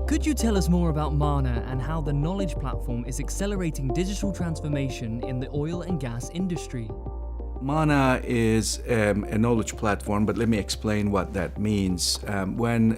Could you tell us more about Maana and how the knowledge platform is accelerating digital transformation in the oil and gas industry? Maana is a knowledge platform, but let me explain what that means. When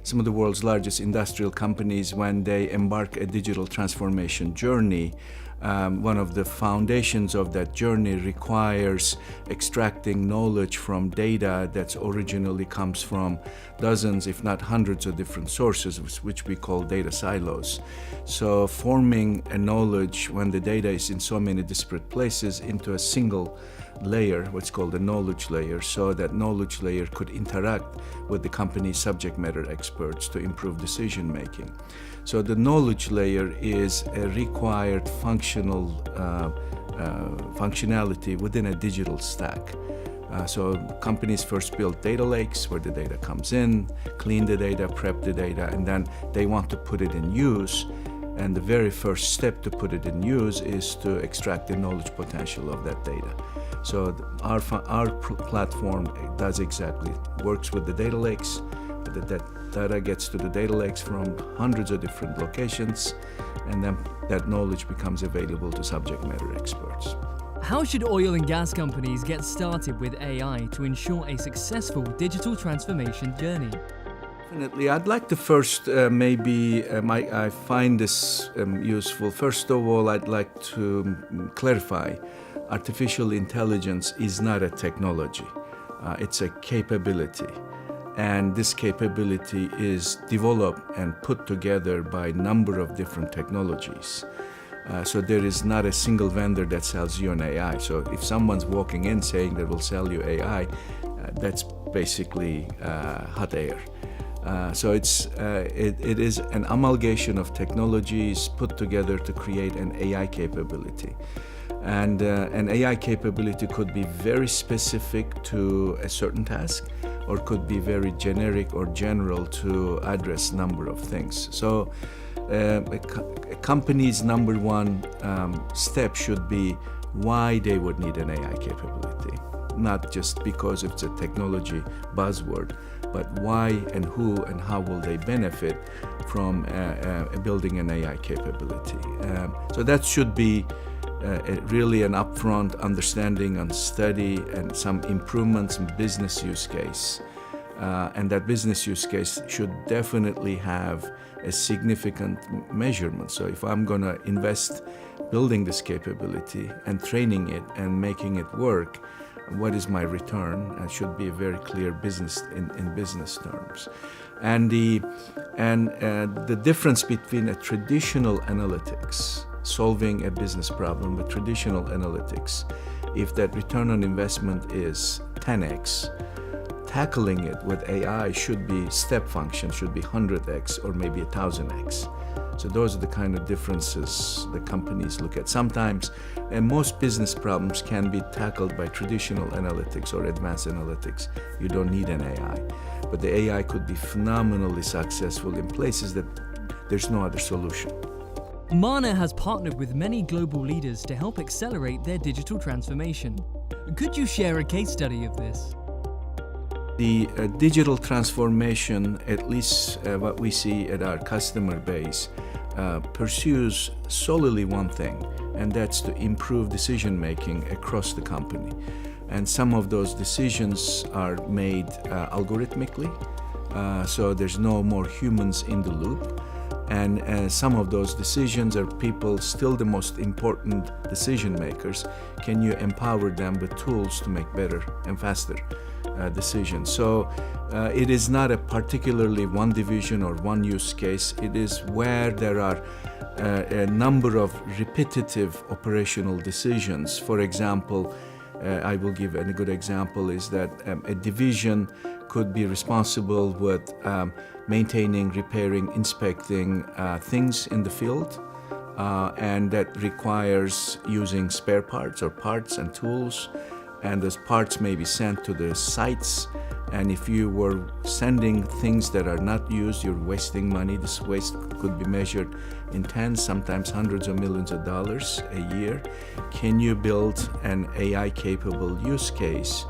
some of the world's largest industrial companies, when they embark a digital transformation journey, one of the foundations of that journey requires extracting knowledge from data that originally comes from dozens, if not hundreds of different sources, which we call data silos. So forming a knowledge when the data is in so many disparate places into a single layer, what's called a knowledge layer, so that knowledge layer could interact with the company's subject matter experts to improve decision making. So the knowledge layer is a required functionality within a digital stack. So companies first build data lakes where the data comes in, clean the data, prep the data, and then they want to put it in use. And the very first step to put it in use is to extract the knowledge potential of that data. So our platform does exactly, works with the data lakes. That data gets to the data lakes from hundreds of different locations, and then that knowledge becomes available to subject matter experts. How should oil and gas companies get started with AI to ensure a successful digital transformation journey? Definitely. I'd like to first I find this useful. First of all, I'd like to clarify artificial intelligence is not a technology. It's a capability. And this capability is developed and put together by a number of different technologies. So there is not a single vendor that sells you an AI. So if someone's walking in saying that we'll sell you AI, that's basically hot air. So it is an amalgamation of technologies put together to create an AI capability. And an AI capability could be very specific to a certain task, or could be very generic or general to address a number of things. So a company's number one step should be why they would need an AI capability. Not just because it's a technology buzzword, but why and who and how will they benefit from building an AI capability. So that should be really an upfront understanding and study and some improvements in business use case. And that business use case should definitely have a significant measurement. So if I'm going to invest building this capability and training it and making it work, what is my return? It should be a very clear business in business terms. And the difference between a traditional analytics, solving a business problem with traditional analytics, if that return on investment is 10x, tackling it with AI should be step function, should be 100x or maybe 1000x. So those are the kind of differences the companies look at. Sometimes, and most business problems can be tackled by traditional analytics or advanced analytics. You don't need an AI. But the AI could be phenomenally successful in places that there's no other solution. Maana has partnered with many global leaders to help accelerate their digital transformation. Could you share a case study of this? The digital transformation, at least what we see at our customer base, pursues solely one thing, and that's to improve decision making across the company. And some of those decisions are made algorithmically, so there's no more humans in the loop. And some of those decisions are people still the most important decision makers. Can you empower them with tools to make better and faster decisions? So it is not a particularly one division or one use case. It is where there are a number of repetitive operational decisions. For example, I will give a good example is that a division could be responsible with maintaining, repairing, inspecting things in the field, and that requires using spare parts or parts and tools, and those parts may be sent to the sites And if you were sending things that are not used, you're wasting money. This waste could be measured in tens, sometimes hundreds of millions of dollars a year. Can you build an AI-capable use case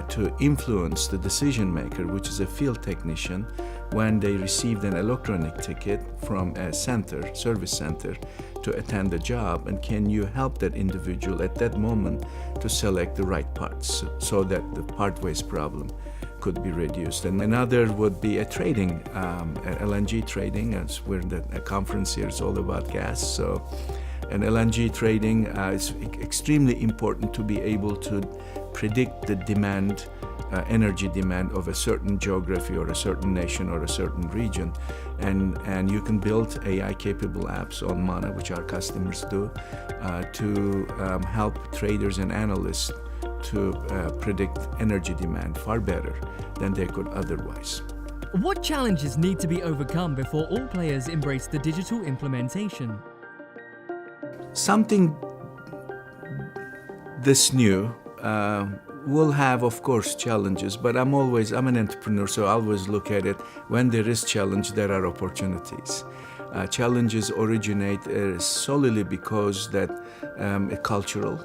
to influence the decision maker, which is a field technician, when they received an electronic ticket from a service center, to attend the job? And can you help that individual at that moment to select the right parts so that the part waste problem could be reduced? And another would be a trading, LNG trading, as we're in the conference here, it's all about gas. So an LNG trading is extremely important to be able to predict the demand, energy demand of a certain geography or a certain nation or a certain region. And you can build AI-capable apps on Maana, which our customers do, to help traders and analysts to predict energy demand far better than they could otherwise. What challenges need to be overcome before all players embrace the digital implementation? Something this new will have, of course, challenges, but I'm an entrepreneur, so I always look at it. When there is challenge, there are opportunities. Challenges originate solely because that it's cultural.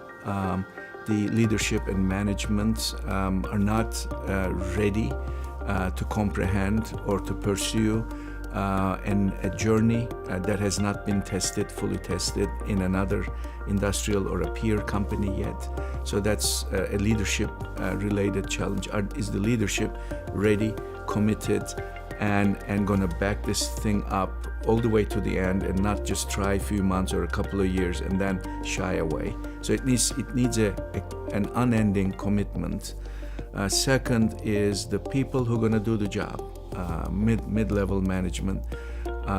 The leadership and management are not ready to comprehend or to pursue a journey that has not been fully tested in another industrial or a peer company yet. So that's a leadership related challenge. Is the leadership ready, committed, and going to back this thing up all the way to the end and not just try a few months or a couple of years and then shy away? So it needs an unending commitment. Second is the people who are going to do the job. Mid-level management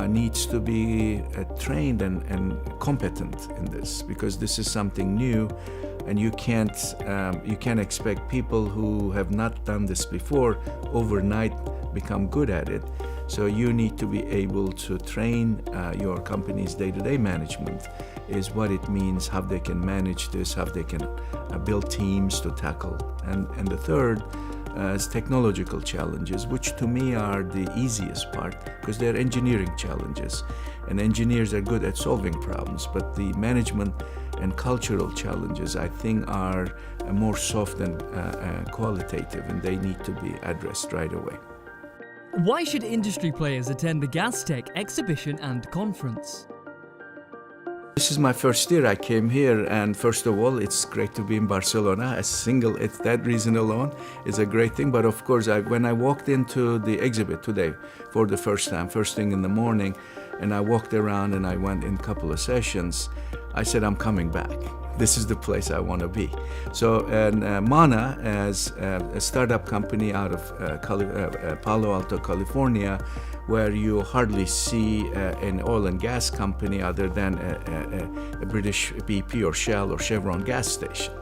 needs to be trained and competent in this, because this is something new, and you can't expect people who have not done this before overnight become good at it. So you need to be able to train your company's day-to-day management, is what it means, how they can manage this, how they can build teams to tackle. And the third is technological challenges, which to me are the easiest part, because they're engineering challenges. And engineers are good at solving problems, but the management and cultural challenges, I think, are more soft and qualitative, and they need to be addressed right away. Why should industry players attend the Gastech exhibition and conference? This is my first year I came here, and first of all, it's great to be in Barcelona. It's that reason alone is a great thing. But of course, when I walked into the exhibit today for the first time, first thing in the morning, and I walked around and I went in a couple of sessions, I said, I'm coming back. This is the place I want to be. So Maana, as a startup company out of Palo Alto, California, where you hardly see an oil and gas company other than a British BP or Shell or Chevron gas station.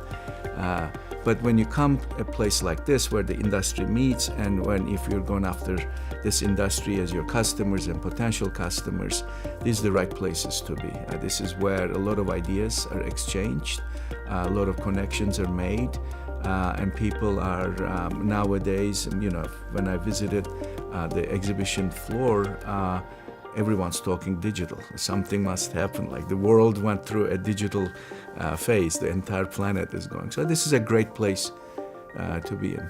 But when you come to a place like this where the industry meets, and if you're going after this industry as your customers and potential customers, these are the right places to be. This is where a lot of ideas are exchanged, a lot of connections are made, and people are nowadays, when I visited the exhibition floor, everyone's talking digital. Something must happen. Like the world went through a digital phase. The entire planet is going. So this is a great place to be in.